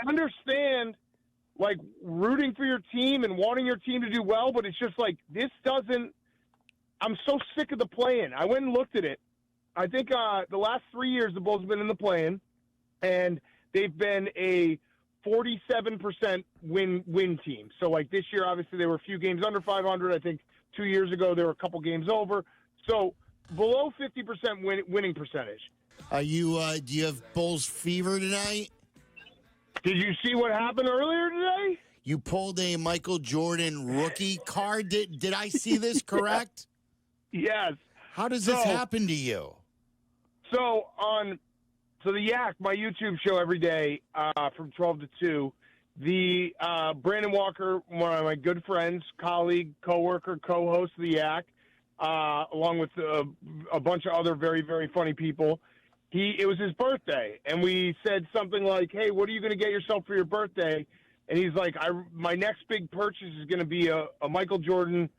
understand, like, rooting for your team and wanting your team to do well, but it's just like, this doesn't – I'm so sick of the play-in. I went and looked at it. I think the last 3 years the Bulls have been in the play-in, and they've been a 47% win team. So, like, this year, obviously, they were a few games under 500. I think 2 years ago they were a couple games over. So, below 50% winning percentage. Do you have Bulls fever tonight? Did you see what happened earlier today? You pulled a Michael Jordan rookie card. Did I see this correct? Yes. How does this happen to you? So the Yak, my YouTube show every day from 12 to 2, the Brandon Walker, one of my good friends, colleague, coworker, co-host of the Yak, along with a bunch of other very, very funny people. It was his birthday, and we said something like, "Hey, what are you going to get yourself for your birthday?" And he's like, "My next big purchase is going to be a Michael Jordan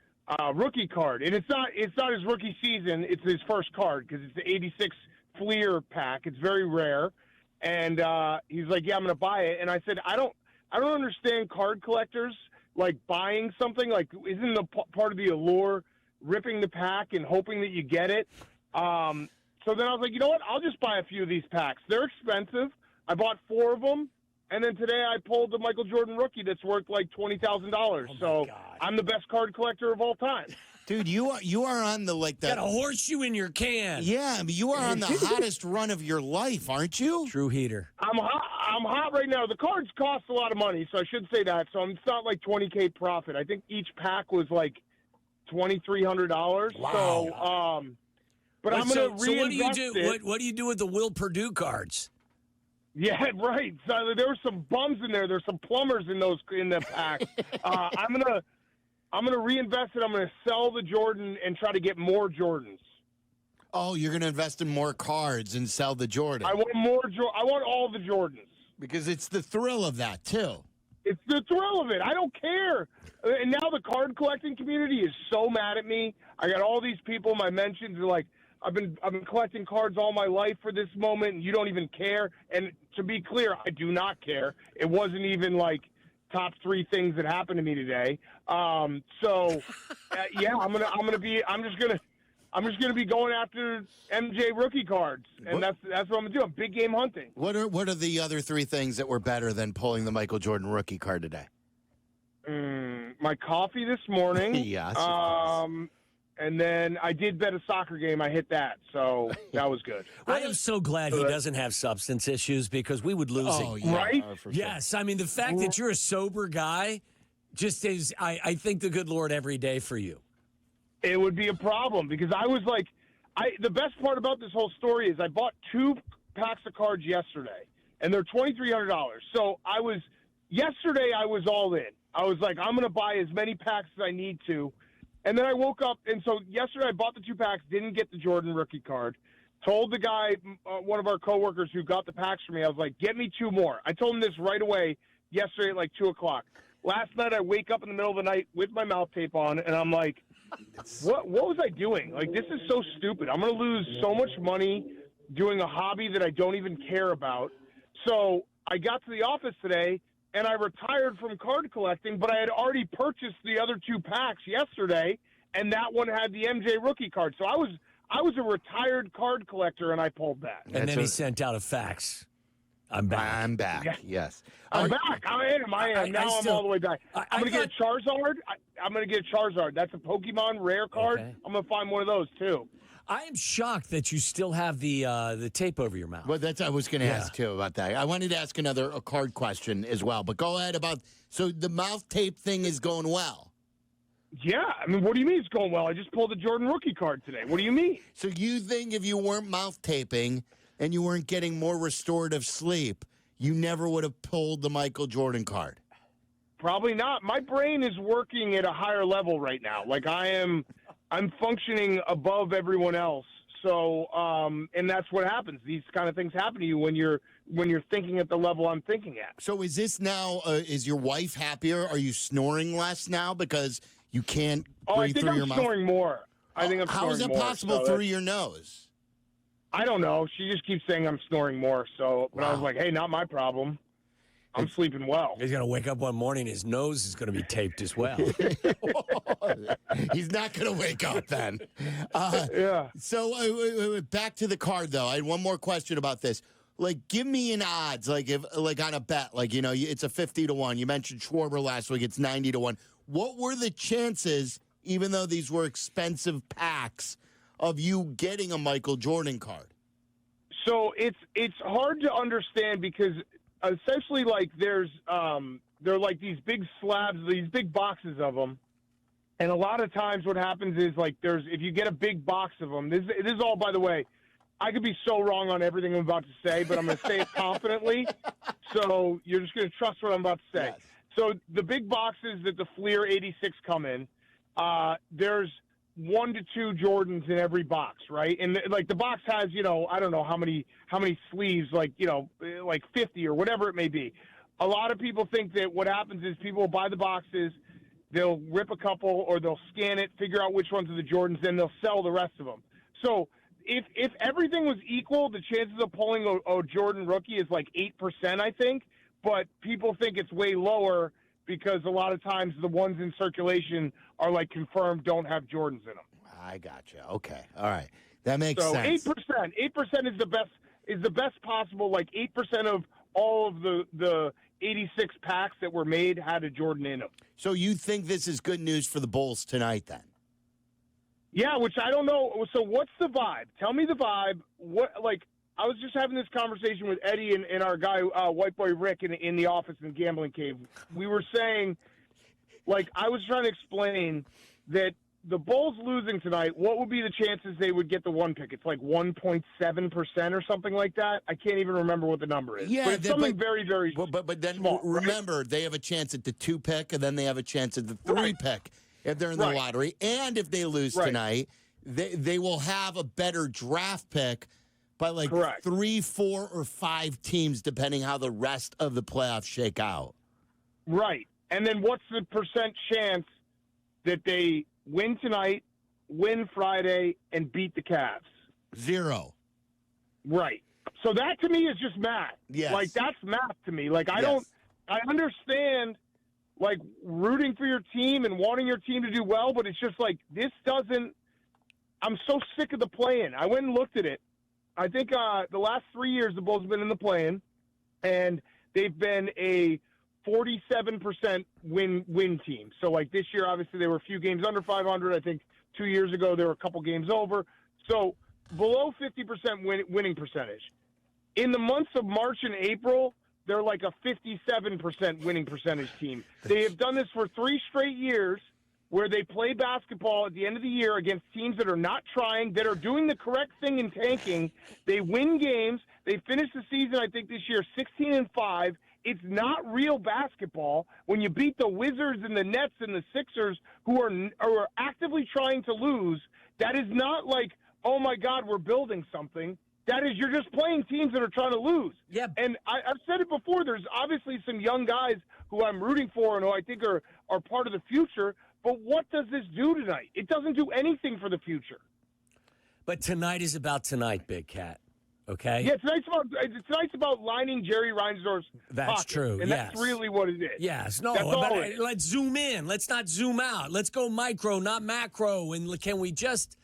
rookie card, and it's not his rookie season; it's his first card because it's the '86 Fleer pack. It's very rare." And he's like, "Yeah, I'm going to buy it." And I said, "I don't understand card collectors like buying something. Like, isn't the part of the allure ripping the pack and hoping that you get it?" So then I was like, you know what? I'll just buy a few of these packs. They're expensive. I bought 4 of them, and then today I pulled the Michael Jordan rookie that's worth like $20,000. So God. I'm the best card collector of all time. Dude, you are on the Got a horseshoe in your can. Yeah, I mean, you are on the hottest run of your life, aren't you? True heater. I'm hot right now. The cards cost a lot of money, so I should say that. So it's not like $20K profit. I think each pack was like $2,300. Wow. So, but I'm going to reinvest so what do you do? it. What do you do with the Will Perdue cards? Yeah, right. So there were some bums in there. There's some plumbers in the pack. I'm gonna reinvest it. I'm gonna sell the Jordan and try to get more Jordans. Oh, you're gonna invest in more cards and sell the Jordan. I want more. I want all the Jordans because it's the thrill of that too. It's the thrill of it. I don't care. And now the card collecting community is so mad at me. I got all these people in my mentions are like, I've been collecting cards all my life for this moment, and you don't even care. And to be clear, I do not care. It wasn't even like top 3 things that happened to me today. Yeah, I'm just gonna be going after MJ rookie cards, and that's what I'm gonna do. I'm big game hunting. What are the other 3 things that were better than pulling the Michael Jordan rookie card today? My coffee this morning. Yes. And then I did bet a soccer game. I hit that, so that was good. I am so glad he doesn't have substance issues because we would lose it. Yeah, right? for sure. Yes, I mean, the fact that you're a sober guy just is, I thank the good Lord every day for you. It would be a problem because I was like, the best part about this whole story is I bought 2 packs of cards yesterday, and they're $2,300. So yesterday I was all in. I was like, I'm going to buy as many packs as I need to. And then I woke up, and so yesterday I bought the 2 packs, didn't get the Jordan rookie card. Told the guy, one of our coworkers who got the packs for me, I was like, get me 2 more. I told him this right away yesterday at like 2 o'clock. Last night I wake up in the middle of the night with my mouth tape on, and I'm like, what was I doing? Like, this is so stupid. I'm going to lose so much money doing a hobby that I don't even care about. So I got to the office today, and I retired from card collecting, but I had already purchased the other 2 packs yesterday, and that one had the MJ rookie card. So I was a retired card collector, and I pulled that. And then he sent out a fax. I'm back. I'm back. Yeah. Yes. I'm back. I am. Now I'm all the way back. I'm going to get a Charizard. I'm going to get a Charizard. That's a Pokemon rare card. Okay. I'm going to find one of those, too. I am shocked that you still have the tape over your mouth. Well, I was going to ask too about that. I wanted to ask a card question as well, but go ahead so the mouth tape thing is going well. Yeah, I mean, what do you mean it's going well? I just pulled a Jordan rookie card today. What do you mean? So you think if you weren't mouth taping and you weren't getting more restorative sleep, you never would have pulled the Michael Jordan card? Probably not. My brain is working at a higher level right now. Like I'm functioning above everyone else. So, and that's what happens. These kind of things happen to you when you're thinking at the level I'm thinking at. So is this now, is your wife happier? Are you snoring less now because you can't breathe through your mouth? I think I'm snoring more. I think I'm How snoring is it more, possible through your nose? I don't know. She just keeps saying I'm snoring more. So, but I was like, hey, not my problem. I'm sleeping well. He's going to wake up one morning, his nose is going to be taped as well. He's not going to wake up then. Yeah. So back to the card, though. I had one more question about this. Like, give me an odds, like if on a bet, like, it's a 50-1. You mentioned Schwarber last week; it's 90-1. What were the chances, even though these were expensive packs, of you getting a Michael Jordan card? So it's hard to understand because essentially, like, they're like these big slabs, these big boxes of them. And a lot of times what happens is, like, if you get a big box of them, this is all, by the way, I could be so wrong on everything I'm about to say, but I'm going to say it confidently. So you're just going to trust what I'm about to say. Yes. So the big boxes that the Fleer 86 come in, there's 1 to 2 Jordans in every box, right? And like the box has, I don't know how many sleeves, like 50 or whatever it may be. A lot of people think that what happens is people will buy the boxes, they'll rip a couple or they'll scan it, figure out which ones are the Jordans, then they'll sell the rest of them. So if everything was equal, the chances of pulling a Jordan rookie is like 8%, I think. But people think it's way lower because a lot of times the ones in circulation are like confirmed don't have Jordans in them. I gotcha. Okay. All right. That makes sense. So 8%. 8% is the best possible. Like 8% of all of the 86 packs that were made had a Jordan in them. So you think this is good news for the Bulls tonight then? Yeah, which I don't know. So what's the vibe? Tell me the vibe. I was just having this conversation with Eddie and our guy, White Boy Rick, in the office in Gambling Cave. We were saying, like, I was trying to explain that the Bulls losing tonight, what would be the chances they would get the 1 pick? It's like 1.7% or something like that. I can't even remember what the number is. Yeah, but it's something very, very but then small, remember, right? they have a chance at the 2 pick, and then they have a chance at the 3 pick if they're in the lottery. And if they lose tonight, they will have a better draft pick by like 3, 4, or 5 teams, depending how the rest of the playoffs shake out. Right. And then what's the percent chance that they win tonight, win Friday, and beat the Cavs? 0. Right. So that to me is just math. Yes. Like, that's math to me. Like, I understand, like, rooting for your team and wanting your team to do well, but it's just like, I'm so sick of the play-in. I went and looked at it. I think the last 3 years the Bulls have been in the play-in, and they've been a 47% win team. So, like, this year, obviously, they were a few games under 500. I think 2 years ago they were a couple games over. So, below 50% winning percentage. In the months of March and April, they're like a 57% winning percentage team. They have done this for 3 straight years where they play basketball at the end of the year against teams that are not trying, that are doing the correct thing in tanking. They win games. They finish the season, I think, this year 16-5. It's not real basketball when you beat the Wizards and the Nets and the Sixers who are actively trying to lose. That is not like, oh, my God, we're building something. That is, you're just playing teams that are trying to lose. Yep. And I've said it before. There's obviously some young guys who I'm rooting for and who I think are part of the future. But what does this do tonight? It doesn't do anything for the future. But tonight is about tonight, Big Cat. Okay? Yeah, tonight's about lining Jerry Reinsdorf's pocket, true, and that's really what it is. Yes. No, that's all it is. Let's zoom in. Let's not zoom out. Let's go micro, not macro. And can we just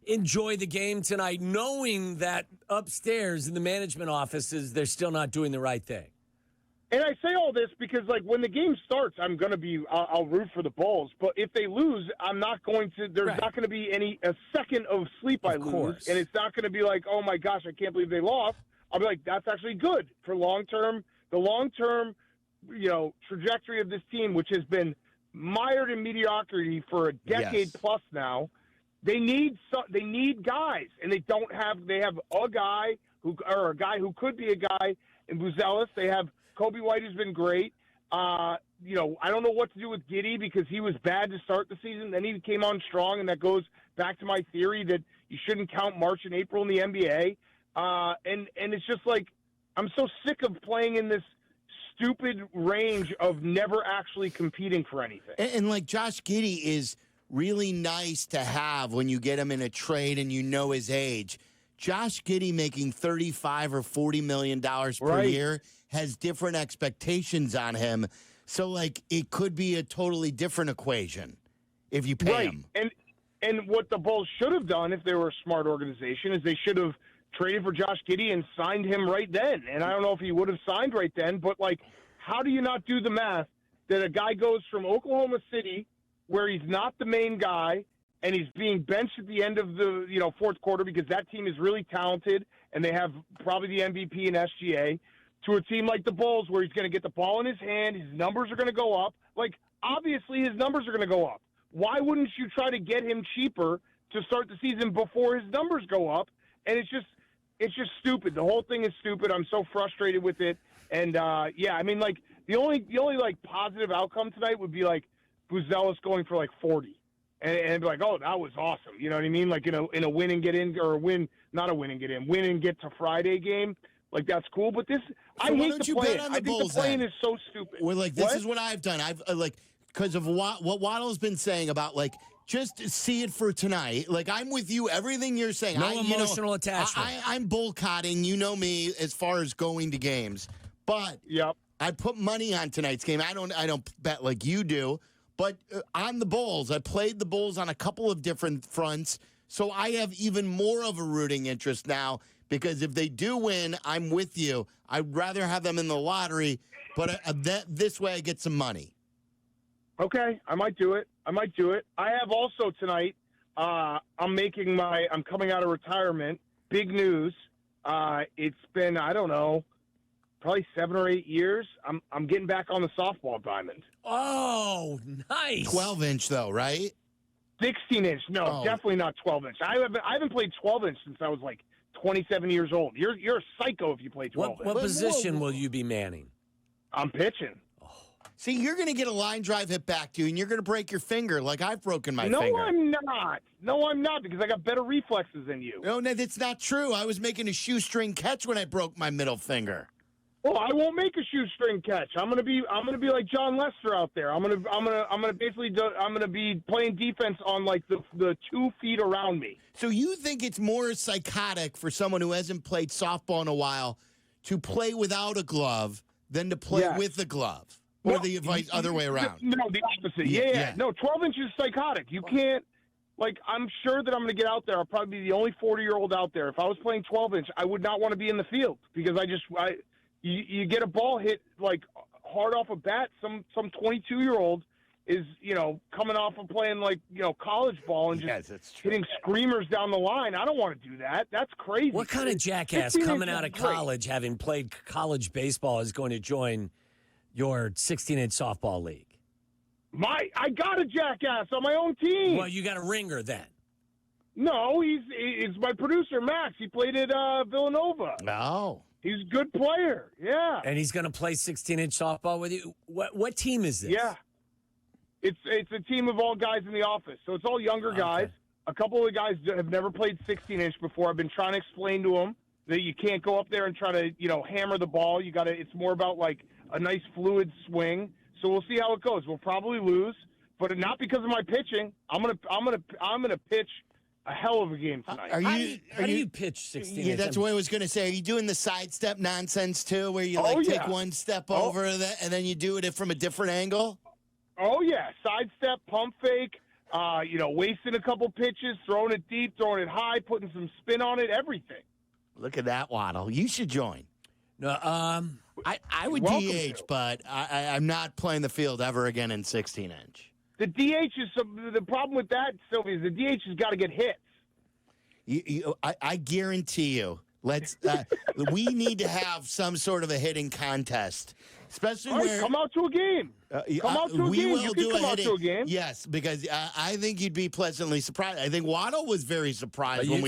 enjoy the game tonight, knowing that upstairs in the management offices, they're still not doing the right thing? And I say all this because, like, when the game starts, I'll root for the Bulls. But if they lose, I'm not going to. There's not going to be a second of sleep. I lose, and it's not going to be like, oh my gosh, I can't believe they lost. I'll be like, that's actually good for the long term, trajectory of this team, which has been mired in mediocrity for a decade plus now. They need guys, and they don't have. They have a guy who could be a guy in Buzelis. They have Kobe White, has been great. I don't know what to do with Giddey because he was bad to start the season. Then he came on strong, and that goes back to my theory that you shouldn't count March and April in the NBA. And it's just like I'm so sick of playing in this stupid range of never actually competing for anything. And like Josh Giddey is really nice to have when you get him in a trade and you know his age. Josh Giddey making $35 or $40 million per Right. year has different expectations on him. So, like, it could be a totally different equation if you pay him. And what the Bulls should have done if they were a smart organization is they should have traded for Josh Giddey and signed him right then. And I don't know if he would have signed right then, but, like, how do you not do the math that a guy goes from Oklahoma City, where he's not the main guy, and he's being benched at the end of the fourth quarter because that team is really talented and they have probably the MVP and SGA, to a team like the Bulls where he's going to get the ball in his hand, his numbers are going to go up. Like, obviously his numbers are going to go up. Why wouldn't you try to get him cheaper to start the season before his numbers go up? And it's just stupid. The whole thing is stupid. I'm so frustrated with it. And I mean, like, the only like positive outcome tonight would be like Buzelis going for like 40. And be like, oh, that was awesome. You know what I mean? Like in a win and get in, or win and get to Friday game. Like, that's cool. But this, I hate the play-in. I think the play-in is so stupid. Well, like, this is what I've done. I've because of what Waddle's been saying about, like, just see it for tonight. Like, I'm with you. Everything you're saying. No emotional attachment. I'm boycotting. You know me as far as going to games. But I put money on tonight's game. I don't bet like you do. But on the Bulls, I played the Bulls on a couple of different fronts, so I have even more of a rooting interest now because if they do win, I'm with you. I'd rather have them in the lottery, but this way I get some money. Okay, I might do it. I have also tonight, I'm coming out of retirement. Big news. It's been, I don't know, probably 7 or 8 years. I'm getting back on the softball diamond. Oh, nice. 12-inch though, right? 16-inch. No, definitely not 12-inch. I haven't played 12-inch since I was like 27 years old. You're a psycho if you play 12-inch. What position will you be manning? I'm pitching. See, you're going to get a line drive hit back to you, and you're going to break your finger like I've broken my finger. No, I'm not, because I got better reflexes than you. No, that's not true. I was making a shoestring catch when I broke my middle finger. Well, I won't make a shoestring catch. I'm gonna be like John Lester out there. I'm gonna be playing defense on like the 2 feet around me. So you think it's more psychotic for someone who hasn't played softball in a while to play without a glove than to play with a glove, or the other way around? No, the opposite. Yeah. No, 12-inch is psychotic. You can't. Like, I'm sure that I'm going to get out there. I'll probably be the only 40-year-old out there. If I was playing 12-inch, I would not want to be in the field because you get a ball hit like hard off a bat. Some 22-year-old is coming off of playing like college ball and just hitting screamers down the line. I don't want to do that. That's crazy. What kind of jackass coming out of college, having played college baseball, is going to join your 16-inch softball league? I got a jackass on my own team. Well, you got a ringer then. No, it's my producer Max. He played at Villanova. No. He's a good player, yeah. And he's going to play 16-inch softball with you? What team is this? Yeah. It's a team of all guys in the office. So it's all younger guys. A couple of the guys have never played 16-inch before. I've been trying to explain to them that you can't go up there and try to, hammer the ball. It's more about like a nice fluid swing. So we'll see how it goes. We'll probably lose, but not because of my pitching. I'm gonna pitch a hell of a game tonight. How do you pitch 16? Yeah, that's what I was going to say. Are you doing the sidestep nonsense too, where you take one step over that and then you do it from a different angle? Oh yeah, sidestep, pump fake. Wasting a couple pitches, throwing it deep, throwing it high, putting some spin on it, everything. Look at that, Waddle. You should join. No, I would DH, but I'm not playing the field ever again in 16-inch. The DH is the problem with that, Sylvie, is the DH has got to get hits. I guarantee you. We need to have some sort of a hitting contest, especially where come out to a game. Come out to a game. You can come out to a game. Yes, because I think you'd be pleasantly surprised. I think Waddle was very surprised when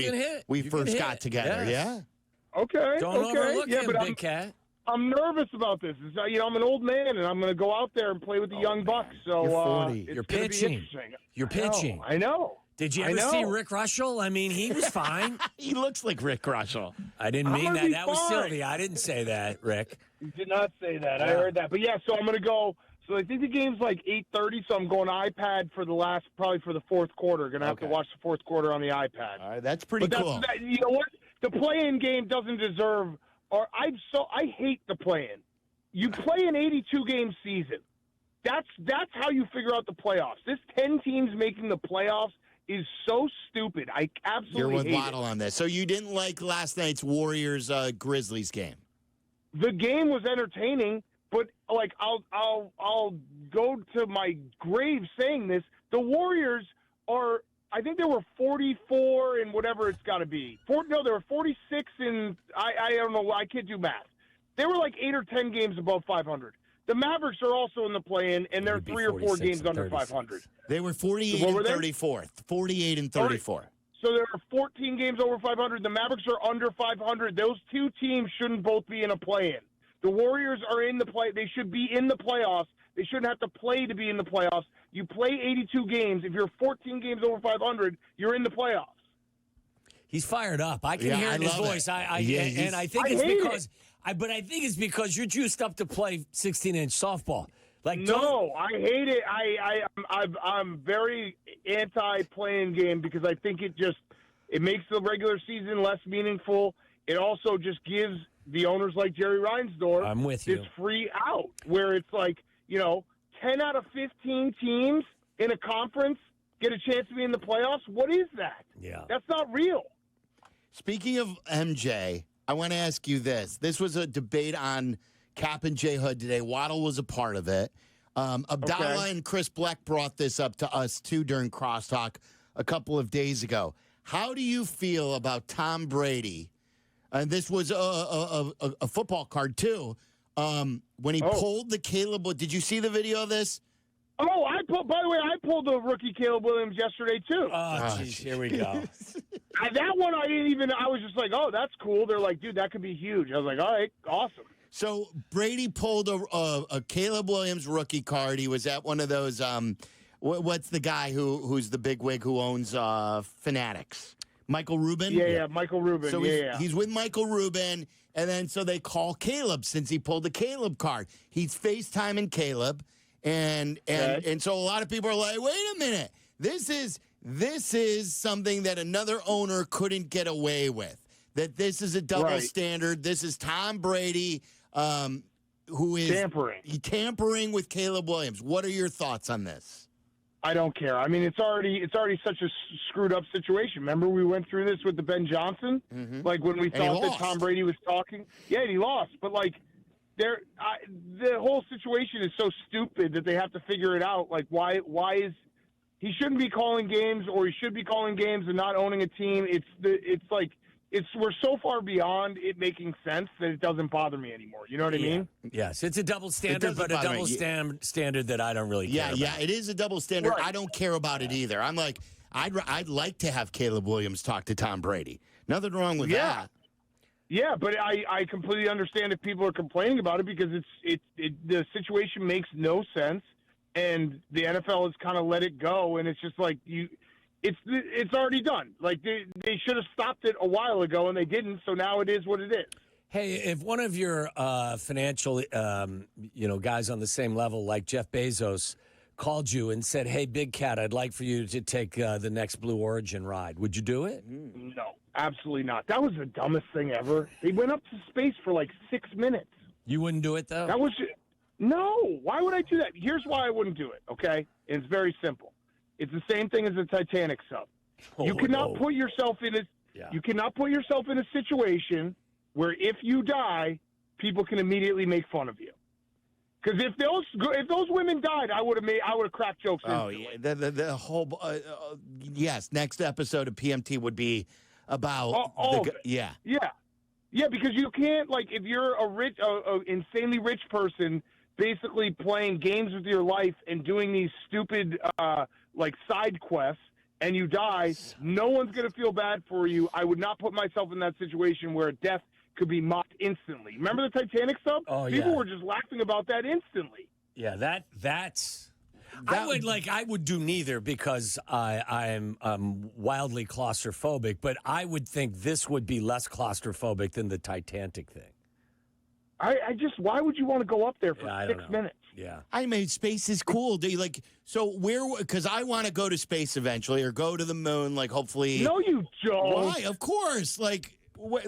we first got together. Yes. Yeah. Okay. Don't overlook him, big cat. I'm nervous about this. I'm an old man, and I'm going to go out there and play with the young bucks. So you're 40. You're pitching. You're pitching. I know. Did you ever see Rick Russell? I mean, he was fine. He looks like Rick Russell. I didn't mean that. That was Sylvie. I didn't say that, Rick. You did not say that. I heard that. But yeah, so I'm going to go. So I think the game's like 8:30. So I'm going iPad for probably for the fourth quarter. Going to have to watch the fourth quarter on the iPad. All right, that's pretty cool. You know what? the play-in game doesn't deserve. Or I hate the play-in. You play an 82-game season. That's how you figure out the playoffs. This 10 teams making the playoffs is so stupid. I absolutely You're with hate Waddle it. on this. So you didn't like last night's Warriors Grizzlies game? The game was entertaining, but like I'll go to my grave saying this. The Warriors are. I think there were 44 and whatever it's got to be. There were 46 and I don't know. I can't do math. They were like 8 or 10 games above 500. The Mavericks are also in the play-in, and they're 3 or 4 games under 500. They were 48 and 34. 48 and 34. So there are 14 games over 500. The Mavericks are under 500. Those two teams shouldn't both be in a play-in. The Warriors are in the play. They should be in the playoffs. They shouldn't have to play to be in the playoffs. You play 82 games. If you're 14 games over 500, you're in the playoffs. He's fired up. I can hear it in his voice. I think it's because you're juiced up to play 16-inch softball. Like, no, I hate it. I'm very anti-playing game because I think it makes the regular season less meaningful. It also just gives the owners like Jerry Reinsdorf this free out where it's like, 10 out of 15 teams in a conference get a chance to be in the playoffs. What is that? Yeah. That's not real. Speaking of MJ, I want to ask you this. This was a debate on Cap and J Hood today. Waddle was a part of it. Abdallah and Chris Bleck brought this up to us, too, during Crosstalk a couple of days ago. How do you feel about Tom Brady? And this was a football card, too. When he pulled the Caleb, did you see the video of this? Oh, by the way, I pulled the rookie Caleb Williams yesterday, too. Oh, jeez, here we go. That one, I was just like, oh, that's cool. They're like, dude, that could be huge. I was like, all right, awesome. So Brady pulled a Caleb Williams rookie card. He was at one of those, what's the guy who's the bigwig who owns Fanatics? Michael Rubin? Yeah, Michael Rubin. So he's with Michael Rubin, and then so they call Caleb since he pulled the Caleb card. He's FaceTiming Caleb, and so a lot of people are like, wait a minute, this is something that another owner couldn't get away with. That this is a double standard. This is Tom Brady, who is tampering with Caleb Williams. What are your thoughts on this? I don't care. I mean, it's already such a screwed up situation. Remember, we went through this with the Ben Johnson, like when we thought that Tom Brady was talking. Yeah, and he lost, but like, the whole situation is so stupid that they have to figure it out. Like, why is he shouldn't be calling games, or he should be calling games and not owning a team? We're so far beyond it making sense that it doesn't bother me anymore. You know what I mean? Yes, it's a double standard, but a double standard that I don't really care about. Yeah, it is a double standard. Right. I don't care about it either. I'm like, I'd like to have Caleb Williams talk to Tom Brady. Nothing wrong with that. Yeah, but I completely understand if people are complaining about it because the situation makes no sense, and the NFL has kind of let it go, and it's just like it's already done. Like they should have stopped it a while ago, and they didn't. So now it is what it is. Hey, if one of your financial, guys on the same level, like Jeff Bezos, called you and said, "Hey, Big Cat, I'd like for you to take the next Blue Origin ride," would you do it? No, absolutely not. That was the dumbest thing ever. They went up to space for like 6 minutes. You wouldn't do it, though? No. Why would I do that? Here's why I wouldn't do it. Okay, and it's very simple. It's the same thing as the Titanic sub. You cannot put yourself in a situation where if you die, people can immediately make fun of you. Because if those women died, I would have cracked jokes. Oh yeah, the whole yes. Next episode of PMT would be about yeah. Because you can't, like, if you're a insanely rich person, basically playing games with your life and doing these stupid like side quests, and you die, no one's going to feel bad for you. I would not put myself in that situation where death could be mocked instantly. Remember the Titanic sub? Oh, People were just laughing about that instantly. Yeah, I would do neither because I'm wildly claustrophobic, but I would think this would be less claustrophobic than the Titanic thing. Why would you want to go up there for 6 minutes? Yeah. I mean, space is cool. Do you because I want to go to space eventually or go to the moon, like hopefully. No, you don't. Why? Of course. Like,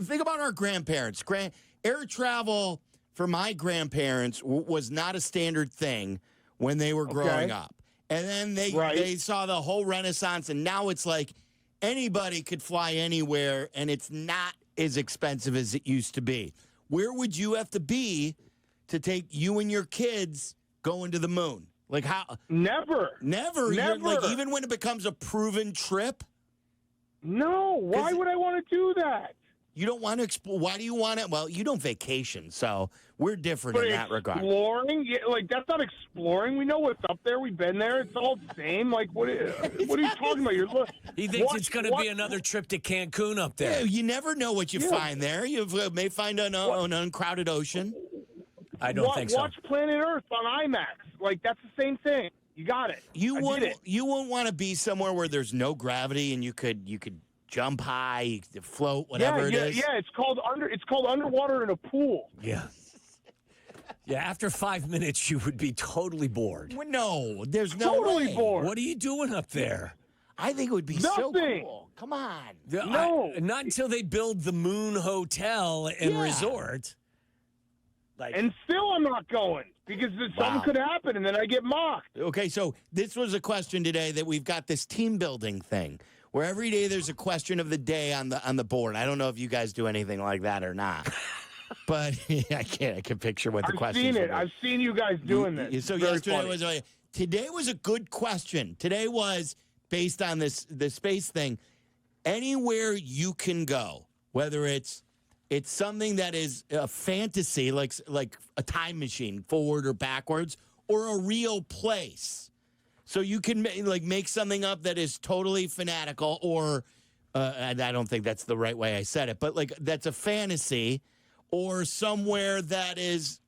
think about our grandparents. Air travel for my grandparents was not a standard thing when they were growing up. And then they saw the whole renaissance, and now it's like anybody could fly anywhere, and it's not as expensive as it used to be. Where would you have to be to take you and your kids going to the moon? Like how? Never. Like even when it becomes a proven trip? No. Why would I want to do that? You don't want to explore. Why do you want it? Well, you don't vacation, so we're different in that regard. Exploring? Yeah, like, that's not exploring. We know what's up there. We've been there. It's all the same. Like, what are you talking about? He thinks it's going to be another trip to Cancun up there. Yeah, you never know what you find there. You may find an uncrowded ocean. I don't think so. Watch Planet Earth on IMAX. Like, that's the same thing. You got it. You won't want to be somewhere where there's no gravity and you could jump high, float, whatever it is. Yeah, it's called underwater in a pool. Yeah. Yeah, after 5 minutes, you would be totally bored. Well, no, there's no way. Bored. What are you doing up there? I think it would be so cool. Come on. No. Not until they build the Moon Hotel and Resort. And still I'm not going because something could happen and then I get mocked. Okay, so this was a question today that we've got this team building thing where every day there's a question of the day on the board. I don't know if you guys do anything like that or not. But I can picture what the question is. I've seen it. I've seen you guys doing this. So today was a good question. Today was based on the space thing. Anywhere you can go, whether it's something that is a fantasy, like a time machine, forward or backwards, or a real place. So you can make something up that is totally fanatical, or and I don't think that's the right way I said it, but that's a fantasy, or somewhere that is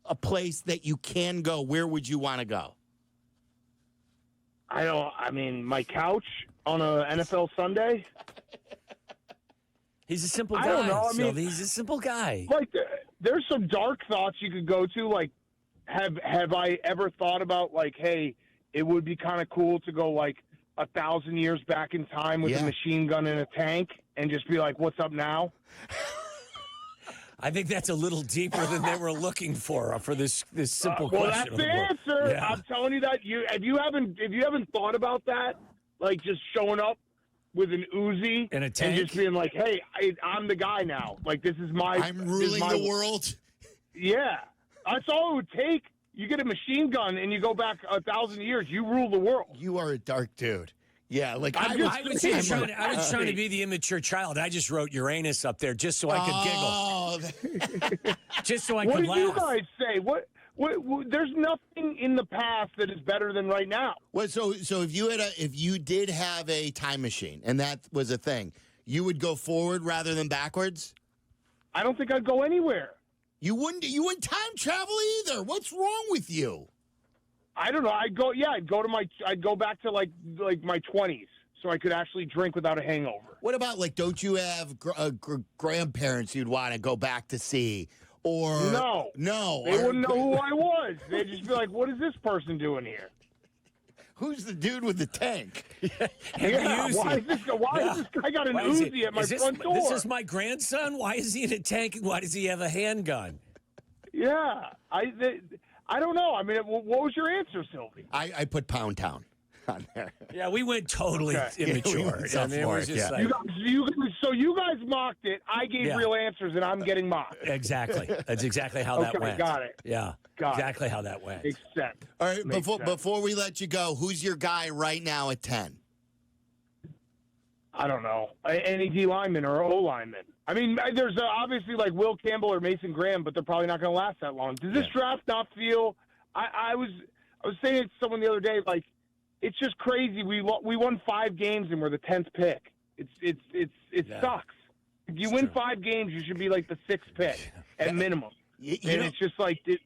a place that you can go. Where would you want to go? My couch on a NFL Sunday. He's a simple guy. I don't know. He's a simple guy. Like, there's some dark thoughts you could go to. Like, have I ever thought about, like, hey, it would be kind of cool to go, like, 1,000 years back in time with a machine gun and a tank and just be like, what's up now? I think that's a little deeper than they were looking for this simple question. Well, that's the answer. Yeah. I'm telling you that. If you haven't thought about that, like just showing up with an Uzi and a tank, and just being like, "Hey, I'm the guy now. Like this is my. I'm ruling the world." Yeah, that's all it would take. You get a machine gun and you go back 1,000 years. You rule the world. You are a dark dude. Yeah, like I was trying to be the immature child. I just wrote Uranus up there just so I could giggle. Just so I could laugh. What do you guys say? What, there's nothing in the past that is better than right now. Well, so if you did have a time machine and that was a thing, you would go forward rather than backwards? I don't think I'd go anywhere. You wouldn't time travel either. What's wrong with you? I don't know. I'd go back to like my 20s, so I could actually drink without a hangover. What about don't you have grandparents you'd want to go back to see? Or no, they wouldn't know who I was. They'd just be like, "What is this person doing here? Who's the dude with the tank?" Why is this guy got an Uzi at my front door? This is my grandson. Why is he in a tank? And why does he have a handgun? Yeah, I don't know. I mean, what was your answer, Silvy? I put Pound Town on there. Yeah, we went totally immature. Yeah, it was just like, so you guys mocked it. I gave real answers, and I'm getting mocked. Exactly. That's exactly how that went. Got it. Yeah, exactly how that went. Makes sense. All right, before we let you go, who's your guy right now at 10? I don't know. Any D lineman or O lineman. I mean, there's obviously like Will Campbell or Mason Graham, but they're probably not going to last that long. Does this draft not feel? I was saying it to someone the other day. Like, it's just crazy. We won 5 games and we're the 10th pick. It sucks. If you win 5 games, you should be like the 6th pick at minimum. It's just like it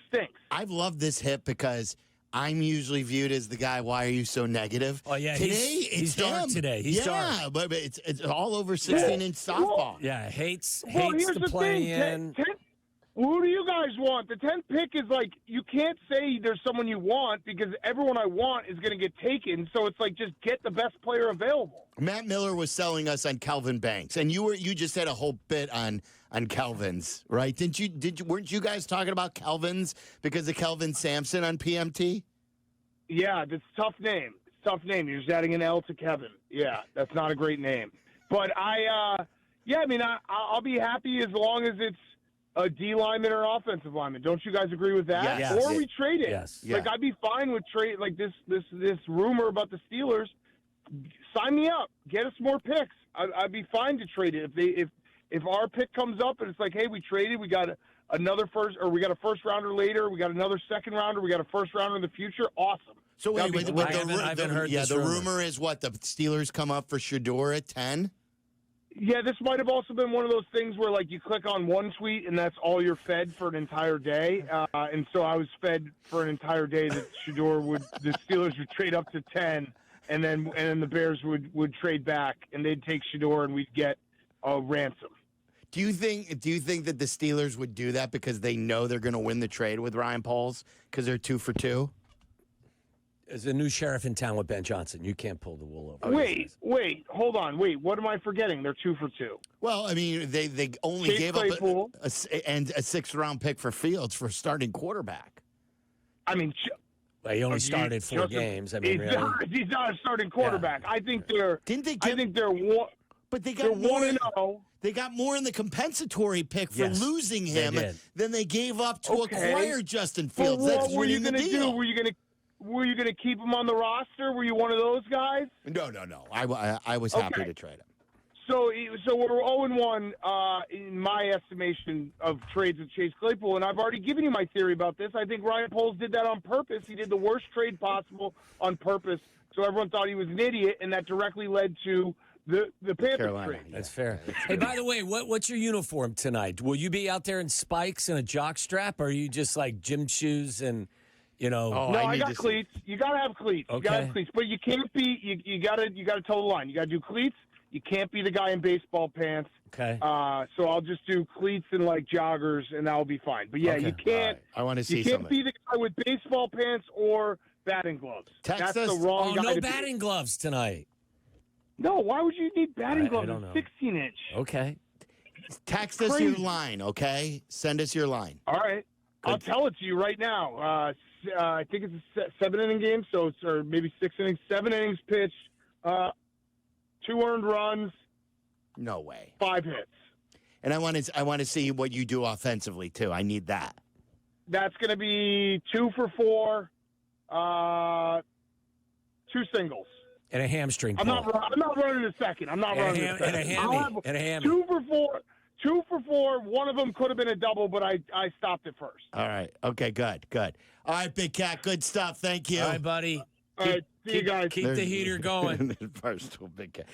stinks. I've loved this hit because I'm usually viewed as the guy. Why are you so negative? Oh yeah, today he's dark today. He's dark. But it's all over 16-inch softball. Yeah, hates to play in. Who do you guys want. The 10th pick is like, you can't say there's someone you want because everyone I want is going to get taken. So it's like, just get the best player available. Matt Miller was selling us on Calvin Banks, and you just had a whole bit on Calvin's, right? Weren't you guys talking about Calvin's because of Kelvin Sampson on PMT? Yeah, that's a tough name. It's a tough name. You're just adding an L to Kevin. Yeah, that's not a great name. But I'll be happy as long as it's a D lineman or offensive lineman. Don't you guys agree with that? Yes. Or we trade it. Yes. Like, I'd be fine with trade. Like this rumor about the Steelers. Sign me up. Get us more picks. I'd be fine to trade it if our pick comes up and it's like, hey, we traded. We got another first, or we got a first rounder later. We got another second rounder. We got a first rounder in the future. Awesome. So wait, I haven't heard this the rumor. rumor is what, the Steelers come up for Shador at 10? Yeah, this might have also been one of those things where, like, you click on one tweet and that's all you're fed for an entire day. And so I was fed for an entire day that the Steelers would trade up to 10, and then the Bears would trade back, and they'd take Shador, and we'd get a ransom. Do you think that the Steelers would do that because they know they're going to win the trade with Ryan Poles because they're 2 for 2? As a new sheriff in town with Ben Johnson, you can't pull the wool over. Wait, hold on. Wait, what am I forgetting? They're 2 for 2. Well, I mean, they only Chase gave Claypool. up a 6th-round pick for Fields for starting quarterback. I mean, Well, he only started 4 games. I mean, really? he's not a starting quarterback. Yeah. I think they're. Didn't they? I think they're one. But they they're got more. 1-0. They got more in the compensatory pick for losing him than they gave up to acquire Justin Fields. Well, That's what were you going to do? Were you going to keep him on the roster? Were you one of those guys? No. I was happy to trade him. So we're 0-1 in my estimation of trades with Chase Claypool, and I've already given you my theory about this. I think Ryan Poles did that on purpose. He did the worst trade possible on purpose, so everyone thought he was an idiot, and that directly led to the Panthers trade. That's fair. Hey, by the way, what's your uniform tonight? Will you be out there in spikes and a jock strap, or are you just like gym shoes and, you know? No, I got cleats. You got to have cleats. Okay. You got to have cleats, but you can't be. You got to toe the line. You got to do cleats. You can't be the guy in baseball pants. Okay. So I'll just do cleats and like joggers, and that'll be fine. But yeah, you can't. Right. I want to see You can't something. be the guy with baseball pants or batting gloves. Text That's us. the wrong guy no to batting gloves tonight. No, why would you need batting gloves? I don't know. 16-inch. Okay. Text us your line, okay? Send us your line. All right. I'll tell it to you right now. I think it's a 7-inning game, or maybe 6 innings. 7 innings pitched, 2 earned runs. No way. 5 hits. And I want to see what you do offensively too. I need that. That's going to be 2 for 4, 2 singles. And a hamstring pull. I'm not running a second. I'm not running a second. And a hammy. 2 for 4. 2 for 4. One of them could have been a double, but I stopped it first. All right. Okay, good. All right, Big Cat, good stuff. Thank you. All right, buddy. All right, see you guys. Keep the heater going. Barstool, Big Cat.